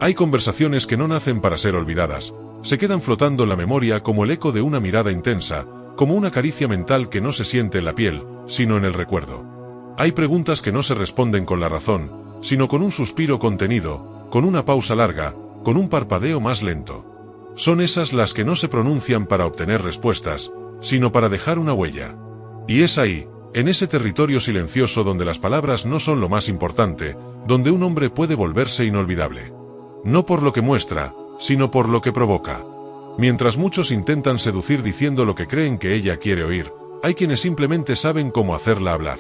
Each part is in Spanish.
Hay conversaciones que no nacen para ser olvidadas, se quedan flotando en la memoria como el eco de una mirada intensa, como una caricia mental que no se siente en la piel, sino en el recuerdo. Hay preguntas que no se responden con la razón, sino con un suspiro contenido, con una pausa larga, con un parpadeo más lento. Son esas las que no se pronuncian para obtener respuestas, sino para dejar una huella. Y es ahí, en ese territorio silencioso donde las palabras no son lo más importante, donde un hombre puede volverse inolvidable. No por lo que muestra, sino por lo que provoca. Mientras muchos intentan seducir diciendo lo que creen que ella quiere oír, hay quienes simplemente saben cómo hacerla hablar.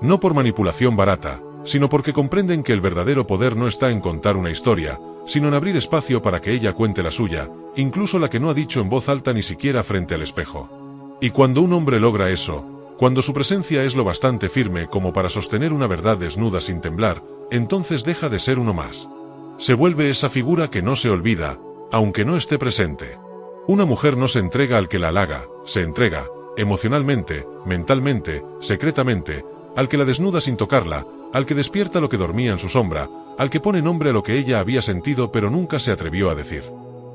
No por manipulación barata, sino porque comprenden que el verdadero poder no está en contar una historia, sino en abrir espacio para que ella cuente la suya, incluso la que no ha dicho en voz alta ni siquiera frente al espejo. Y cuando un hombre logra eso, cuando su presencia es lo bastante firme como para sostener una verdad desnuda sin temblar, entonces deja de ser uno más. Se vuelve esa figura que no se olvida, aunque no esté presente. Una mujer no se entrega al que la halaga, se entrega, emocionalmente, mentalmente, secretamente, al que la desnuda sin tocarla, al que despierta lo que dormía en su sombra, al que pone nombre a lo que ella había sentido pero nunca se atrevió a decir.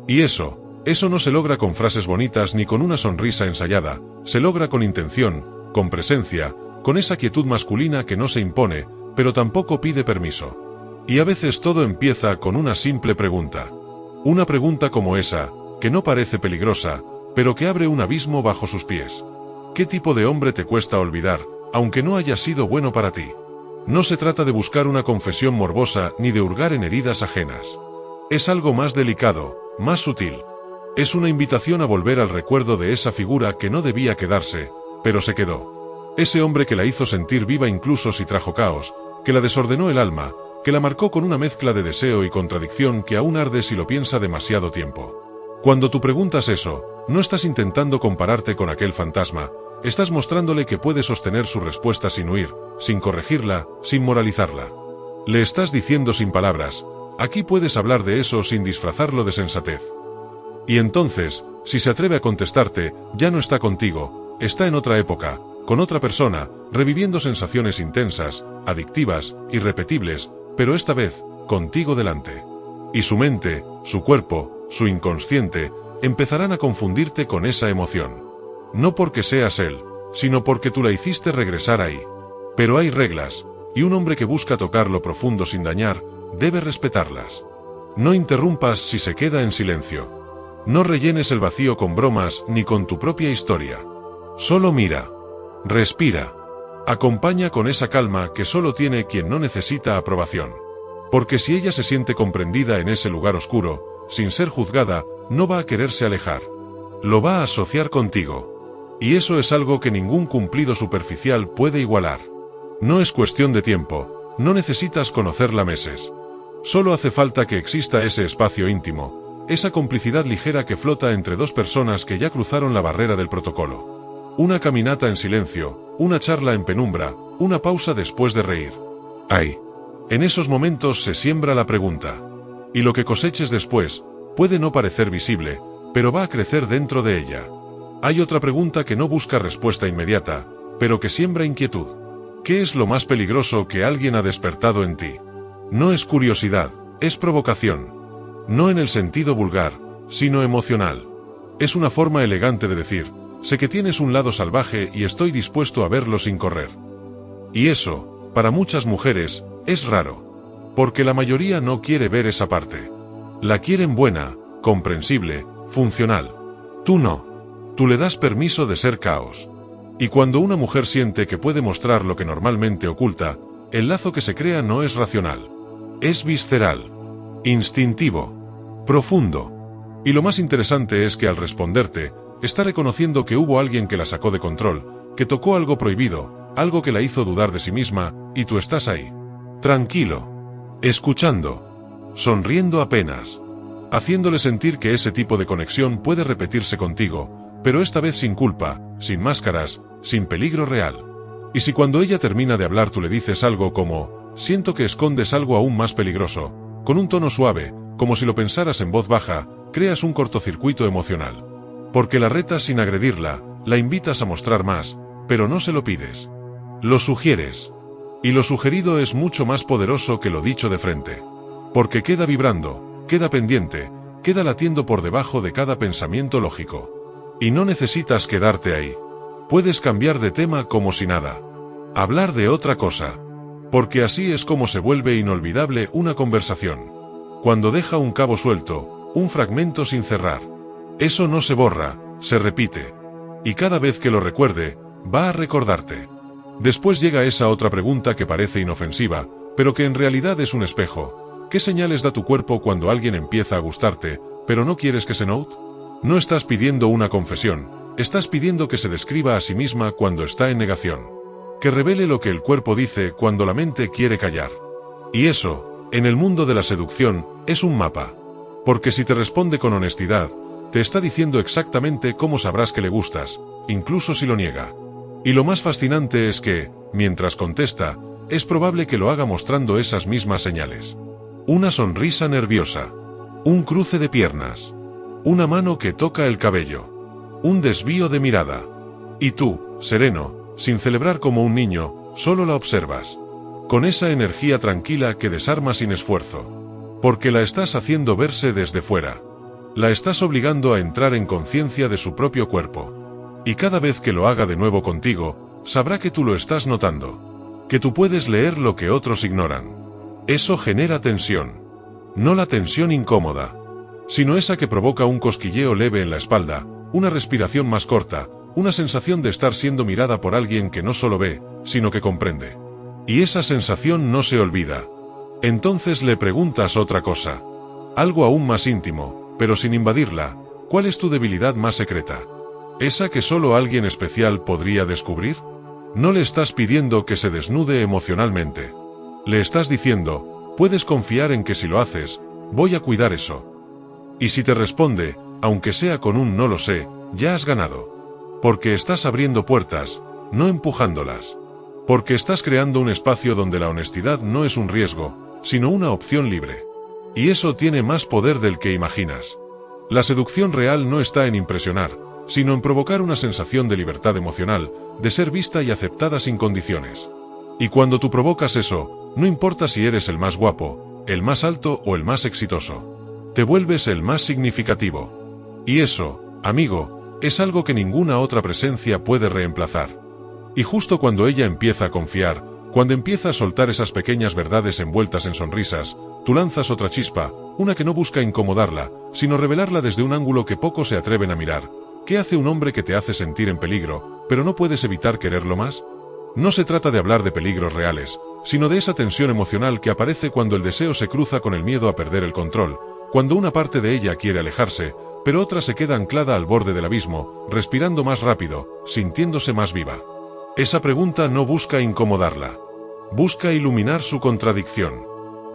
Y eso no se logra con frases bonitas ni con una sonrisa ensayada, se logra con intención, con presencia, con esa quietud masculina que no se impone, pero tampoco pide permiso. Y a veces todo empieza con una simple pregunta. Una pregunta como esa, que no parece peligrosa, pero que abre un abismo bajo sus pies. ¿Qué tipo de hombre te cuesta olvidar, aunque no haya sido bueno para ti? No se trata de buscar una confesión morbosa ni de hurgar en heridas ajenas. Es algo más delicado, más sutil. Es una invitación a volver al recuerdo de esa figura que no debía quedarse, pero se quedó. Ese hombre que la hizo sentir viva incluso si trajo caos, que la desordenó el alma, que la marcó con una mezcla de deseo y contradicción que aún arde si lo piensa demasiado tiempo. Cuando tú preguntas eso, no estás intentando compararte con aquel fantasma, estás mostrándole que puede sostener su respuesta sin huir, sin corregirla, sin moralizarla. Le estás diciendo sin palabras, aquí puedes hablar de eso sin disfrazarlo de sensatez. Y entonces, si se atreve a contestarte, ya no está contigo, está en otra época, con otra persona, reviviendo sensaciones intensas, adictivas, irrepetibles, pero esta vez, contigo delante. Y su mente, su cuerpo, su inconsciente, empezarán a confundirte con esa emoción. No porque seas él, sino porque tú la hiciste regresar ahí. Pero hay reglas, y un hombre que busca tocar lo profundo sin dañar, debe respetarlas. No interrumpas si se queda en silencio. No rellenes el vacío con bromas ni con tu propia historia. Solo mira. Respira. Acompaña con esa calma que solo tiene quien no necesita aprobación. Porque si ella se siente comprendida en ese lugar oscuro, sin ser juzgada, no va a quererse alejar. Lo va a asociar contigo. Y eso es algo que ningún cumplido superficial puede igualar. No es cuestión de tiempo, no necesitas conocerla meses. Solo hace falta que exista ese espacio íntimo, esa complicidad ligera que flota entre dos personas que ya cruzaron la barrera del protocolo. Una caminata en silencio, una charla en penumbra, una pausa después de reír. ¡Ay! En esos momentos se siembra la pregunta. Y lo que coseches después, puede no parecer visible, pero va a crecer dentro de ella. Hay otra pregunta que no busca respuesta inmediata, pero que siembra inquietud. ¿Qué es lo más peligroso que alguien ha despertado en ti? No es curiosidad, es provocación. No en el sentido vulgar, sino emocional. Es una forma elegante de decir, sé que tienes un lado salvaje y estoy dispuesto a verlo sin correr. Y eso, para muchas mujeres, es raro. Porque la mayoría no quiere ver esa parte. La quieren buena, comprensible, funcional. Tú no. Tú le das permiso de ser caos. Y cuando una mujer siente que puede mostrar lo que normalmente oculta, el lazo que se crea no es racional. Es visceral. Instintivo. Profundo. Y lo más interesante es que al responderte, está reconociendo que hubo alguien que la sacó de control, que tocó algo prohibido, algo que la hizo dudar de sí misma, y tú estás ahí. Tranquilo. Escuchando. Sonriendo apenas. Haciéndole sentir que ese tipo de conexión puede repetirse contigo, pero esta vez sin culpa, sin máscaras, sin peligro real. Y si cuando ella termina de hablar tú le dices algo como, siento que escondes algo aún más peligroso, con un tono suave, como si lo pensaras en voz baja, creas un cortocircuito emocional. Porque la retas sin agredirla, la invitas a mostrar más, pero no se lo pides. Lo sugieres. Y lo sugerido es mucho más poderoso que lo dicho de frente. Porque queda vibrando, queda pendiente, queda latiendo por debajo de cada pensamiento lógico. Y no necesitas quedarte ahí. Puedes cambiar de tema como si nada. Hablar de otra cosa. Porque así es como se vuelve inolvidable una conversación. Cuando deja un cabo suelto, un fragmento sin cerrar. Eso no se borra, se repite. Y cada vez que lo recuerde, va a recordarte. Después llega esa otra pregunta que parece inofensiva, pero que en realidad es un espejo. ¿Qué señales da tu cuerpo cuando alguien empieza a gustarte, pero no quieres que se note? No estás pidiendo una confesión, estás pidiendo que se describa a sí misma cuando está en negación. Que revele lo que el cuerpo dice cuando la mente quiere callar. Y eso, en el mundo de la seducción, es un mapa. Porque si te responde con honestidad, te está diciendo exactamente cómo sabrás que le gustas, incluso si lo niega. Y lo más fascinante es que, mientras contesta, es probable que lo haga mostrando esas mismas señales. Una sonrisa nerviosa. Un cruce de piernas. Una mano que toca el cabello. Un desvío de mirada. Y tú, sereno, sin celebrar como un niño, solo la observas. Con esa energía tranquila que desarma sin esfuerzo. Porque la estás haciendo verse desde fuera. La estás obligando a entrar en conciencia de su propio cuerpo. Y cada vez que lo haga de nuevo contigo, sabrá que tú lo estás notando. Que tú puedes leer lo que otros ignoran. Eso genera tensión. No la tensión incómoda, sino esa que provoca un cosquilleo leve en la espalda, una respiración más corta, una sensación de estar siendo mirada por alguien que no solo ve, sino que comprende. Y esa sensación no se olvida. Entonces le preguntas otra cosa. Algo aún más íntimo, pero sin invadirla. ¿Cuál es tu debilidad más secreta? ¿Esa que solo alguien especial podría descubrir? No le estás pidiendo que se desnude emocionalmente. Le estás diciendo, puedes confiar en que si lo haces, voy a cuidar eso. Y si te responde, aunque sea con un no lo sé, ya has ganado. Porque estás abriendo puertas, no empujándolas. Porque estás creando un espacio donde la honestidad no es un riesgo, sino una opción libre. Y eso tiene más poder del que imaginas. La seducción real no está en impresionar, sino en provocar una sensación de libertad emocional, de ser vista y aceptada sin condiciones. Y cuando tú provocas eso, no importa si eres el más guapo, el más alto o el más exitoso. Te vuelves el más significativo. Y eso, amigo, es algo que ninguna otra presencia puede reemplazar. Y justo cuando ella empieza a confiar, cuando empieza a soltar esas pequeñas verdades envueltas en sonrisas, tú lanzas otra chispa, una que no busca incomodarla, sino revelarla desde un ángulo que pocos se atreven a mirar. ¿Qué hace un hombre que te hace sentir en peligro, pero no puedes evitar quererlo más? No se trata de hablar de peligros reales, sino de esa tensión emocional que aparece cuando el deseo se cruza con el miedo a perder el control, cuando una parte de ella quiere alejarse, pero otra se queda anclada al borde del abismo, respirando más rápido, sintiéndose más viva. Esa pregunta no busca incomodarla. Busca iluminar su contradicción.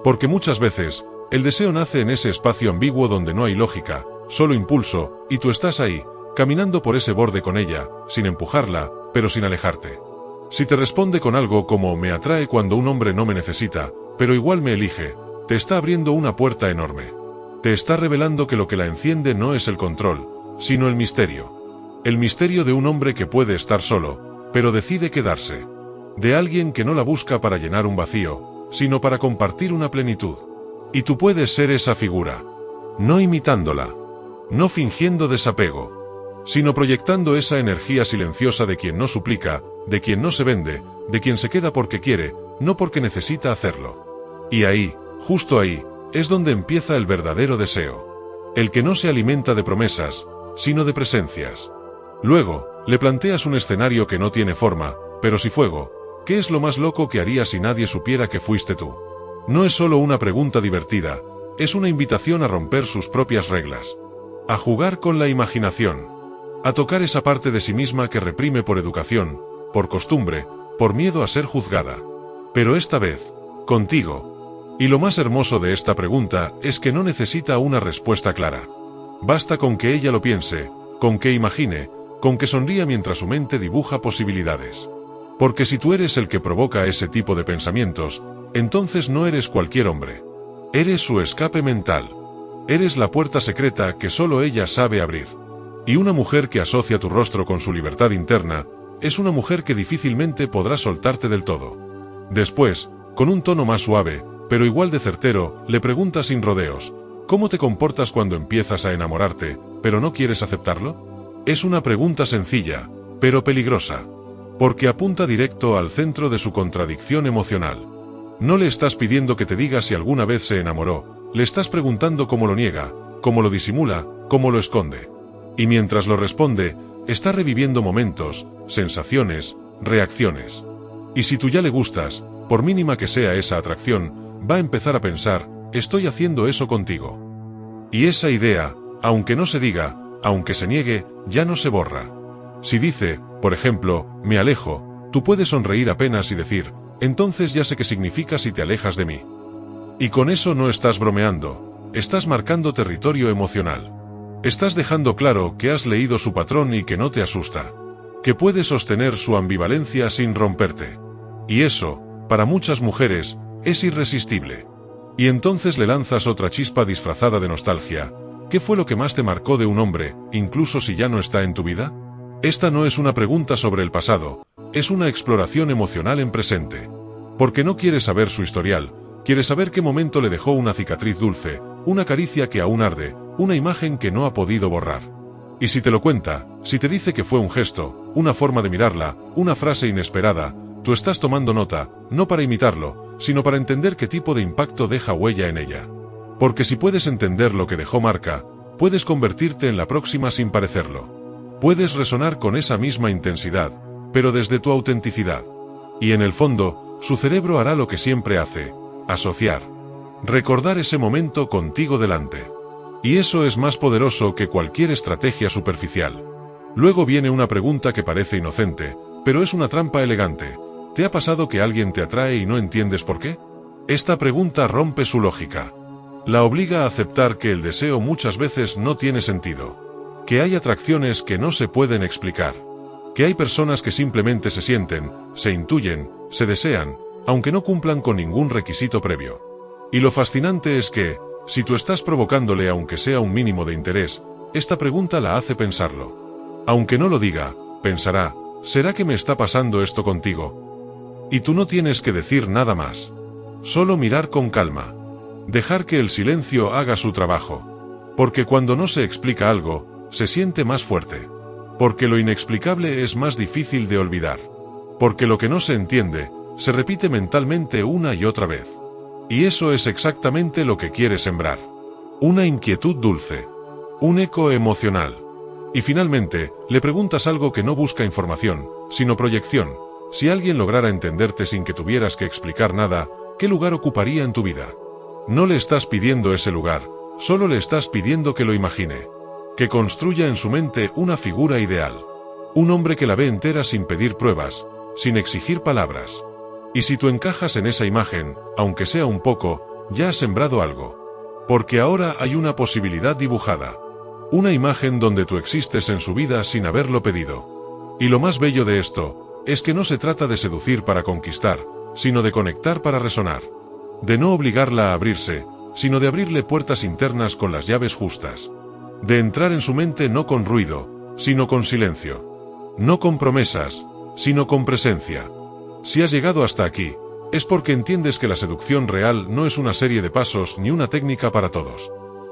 Porque muchas veces, el deseo nace en ese espacio ambiguo donde no hay lógica, solo impulso, y tú estás ahí, caminando por ese borde con ella, sin empujarla, pero sin alejarte. Si te responde con algo como me atrae cuando un hombre no me necesita, pero igual me elige, te está abriendo una puerta enorme. Te está revelando que lo que la enciende no es el control, sino el misterio. El misterio de un hombre que puede estar solo, pero decide quedarse. De alguien que no la busca para llenar un vacío, sino para compartir una plenitud. Y tú puedes ser esa figura. No imitándola. No fingiendo desapego. Sino proyectando esa energía silenciosa de quien no suplica, de quien no se vende, de quien se queda porque quiere, no porque necesita hacerlo. Y ahí, justo ahí, es donde empieza el verdadero deseo. El que no se alimenta de promesas, sino de presencias. Luego, le planteas un escenario que no tiene forma, pero sí fuego. ¿Qué es lo más loco que harías si nadie supiera que fuiste tú? No es solo una pregunta divertida, es una invitación a romper sus propias reglas. A jugar con la imaginación. A tocar esa parte de sí misma que reprime por educación, por costumbre, por miedo a ser juzgada. Pero esta vez, contigo. Y lo más hermoso de esta pregunta es que no necesita una respuesta clara. Basta con que ella lo piense, con que imagine, con que sonría mientras su mente dibuja posibilidades. Porque si tú eres el que provoca ese tipo de pensamientos, entonces no eres cualquier hombre. Eres su escape mental. Eres la puerta secreta que solo ella sabe abrir. Y una mujer que asocia tu rostro con su libertad interna, es una mujer que difícilmente podrá soltarte del todo. Después, con un tono más suave, pero igual de certero, le pregunta sin rodeos, ¿Cómo te comportas cuando empiezas a enamorarte, pero no quieres aceptarlo? Es una pregunta sencilla, pero peligrosa, porque apunta directo al centro de su contradicción emocional. No le estás pidiendo que te diga si alguna vez se enamoró, le estás preguntando cómo lo niega, cómo lo disimula, cómo lo esconde. Y mientras lo responde, está reviviendo momentos, sensaciones, reacciones. Y si tú ya le gustas, por mínima que sea esa atracción, va a empezar a pensar, estoy haciendo eso contigo. Y esa idea, aunque no se diga, aunque se niegue, ya no se borra. Si dice, por ejemplo, me alejo, tú puedes sonreír apenas y decir, entonces ya sé qué significa si te alejas de mí. Y con eso no estás bromeando, estás marcando territorio emocional. Estás dejando claro que has leído su patrón y que no te asusta. Que puedes sostener su ambivalencia sin romperte. Y eso, para muchas mujeres, es irresistible. Y entonces le lanzas otra chispa disfrazada de nostalgia. ¿Qué fue lo que más te marcó de un hombre, incluso si ya no está en tu vida? Esta no es una pregunta sobre el pasado, es una exploración emocional en presente. Porque no quieres saber su historial, quieres saber qué momento le dejó una cicatriz dulce, una caricia que aún arde, una imagen que no ha podido borrar. Y si te lo cuenta, si te dice que fue un gesto, una forma de mirarla, una frase inesperada, tú estás tomando nota, no para imitarlo, sino para entender qué tipo de impacto deja huella en ella. Porque si puedes entender lo que dejó marca, puedes convertirte en la próxima sin parecerlo. Puedes resonar con esa misma intensidad, pero desde tu autenticidad. Y en el fondo, su cerebro hará lo que siempre hace, asociar. Recordar ese momento contigo delante. Y eso es más poderoso que cualquier estrategia superficial. Luego viene una pregunta que parece inocente, pero es una trampa elegante. ¿Te ha pasado que alguien te atrae y no entiendes por qué? Esta pregunta rompe su lógica. La obliga a aceptar que el deseo muchas veces no tiene sentido. Que hay atracciones que no se pueden explicar. Que hay personas que simplemente se sienten, se intuyen, se desean, aunque no cumplan con ningún requisito previo. Y lo fascinante es que, si tú estás provocándole aunque sea un mínimo de interés, esta pregunta la hace pensarlo. Aunque no lo diga, pensará, ¿será que me está pasando esto contigo? Y tú no tienes que decir nada más. Solo mirar con calma. Dejar que el silencio haga su trabajo. Porque cuando no se explica algo, se siente más fuerte. Porque lo inexplicable es más difícil de olvidar. Porque lo que no se entiende, se repite mentalmente una y otra vez. Y eso es exactamente lo que quiere sembrar. Una inquietud dulce. Un eco emocional. Y finalmente, le preguntas algo que no busca información, sino proyección. Si alguien lograra entenderte sin que tuvieras que explicar nada, ¿qué lugar ocuparía en tu vida? No le estás pidiendo ese lugar, solo le estás pidiendo que lo imagine. Que construya en su mente una figura ideal. Un hombre que la ve entera sin pedir pruebas, sin exigir palabras. Y si tú encajas en esa imagen, aunque sea un poco, ya has sembrado algo. Porque ahora hay una posibilidad dibujada. Una imagen donde tú existes en su vida sin haberlo pedido. Y lo más bello de esto, es que no se trata de seducir para conquistar, sino de conectar para resonar. De no obligarla a abrirse, sino de abrirle puertas internas con las llaves justas. De entrar en su mente no con ruido, sino con silencio. No con promesas, sino con presencia. Si has llegado hasta aquí, es porque entiendes que la seducción real no es una serie de pasos ni una técnica para todos.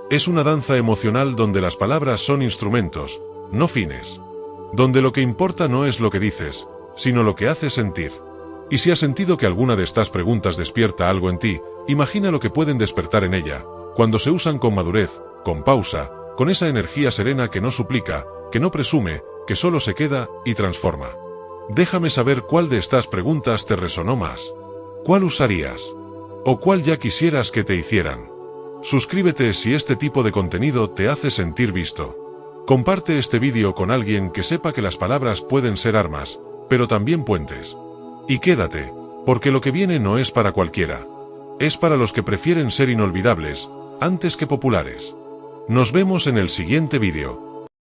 Es una danza emocional donde las palabras son instrumentos, no fines. Donde lo que importa no es lo que dices, sino lo que haces sentir. Y si has sentido que alguna de estas preguntas despierta algo en ti, imagina lo que pueden despertar en ella, cuando se usan con madurez, con pausa, con esa energía serena que no suplica, que no presume, que solo se queda y transforma. Déjame saber cuál de estas preguntas te resonó más. ¿Cuál usarías? ¿O cuál ya quisieras que te hicieran? Suscríbete si este tipo de contenido te hace sentir visto. Comparte este vídeo con alguien que sepa que las palabras pueden ser armas, pero también puentes. Y quédate, porque lo que viene no es para cualquiera. Es para los que prefieren ser inolvidables, antes que populares. Nos vemos en el siguiente vídeo.